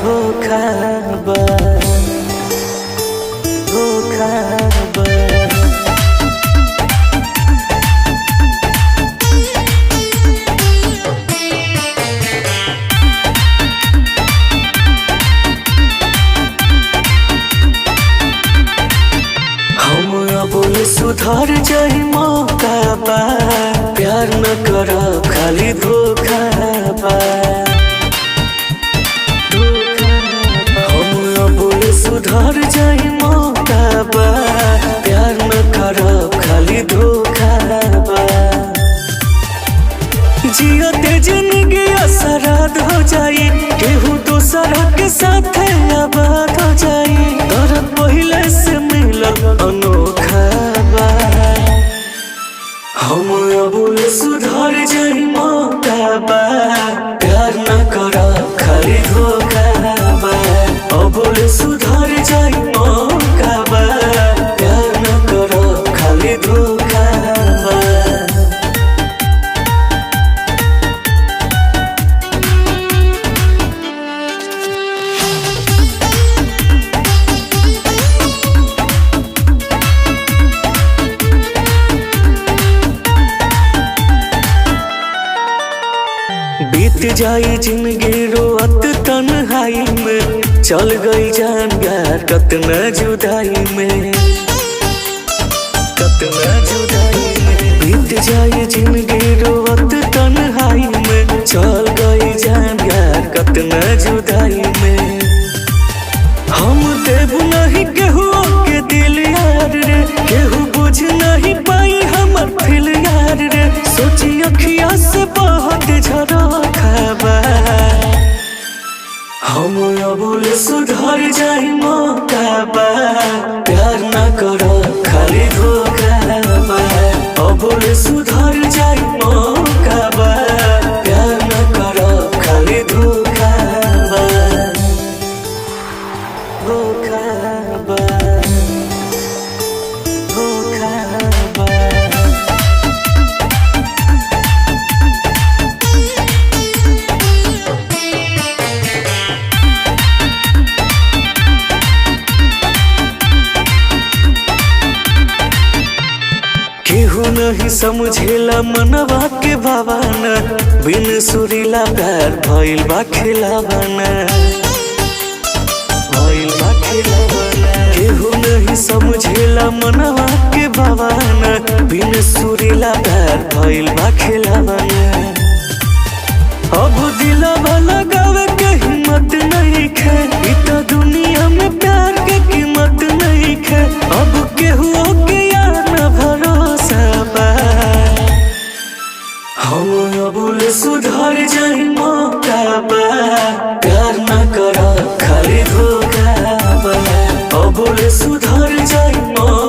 धोखा बा धोखा बा। सुधार जाई मौका बा, प्यार न कर खाली धोखा बा। हम बोले सुधार जाई मौका बा, प्यार न कर खाली धोखा बा। जियते जिंदगी असराद हो जाई, केहू दूसरा के साथ आबाद हो जाई। दर्द पहले से मिलल अनोखा बा। हम अब सुधार जाई मौका बा, प्यार न कर खाली धोखा बा। अब सुधार जाई मौका बा, प्यार न कर खाली धोखा बा। बीत जाई जिंदगी रोअत तन्हाई में, चल गई जान यार कतना जुदाई में, कतना जुदाई में। बीत जाई जिंदगी रोअत तन्हाई में, चल गई जान यार कतना जुदाई में। हम देव नहीं केहू के दिल यार रे, केहू बुझ नहीं पाई हमर फिल यार रे। सोची अखिया से बहुत झरोखा बा। हम अब सुधार जाई मौका बा, प्यार न कर खाली धोखा बा। अब सुधार जाई मौका बा, प्यार न कर खाली धोखा बा। धोखा बा धोखा बा। केहू नहीं समझेला मनवा के भावना, बिन सुरीला प्यार भइल बा खिलावाना, भइल बा खिलावाना। केहू नहीं समझेला मनवा के भावना, बिन सुरीला प्यार भइल बा खिलावाना। अब दिलवा लगावे के हिम्मत नहीं खे, इ तो दुनिया में प्यार के कीमत नहीं खे। अब केहू के यार न भरोसा बा। हम अब सुधार जाई मौका बा, प्यार न कर खाली धोखा बा। अब सुधार जाई मौका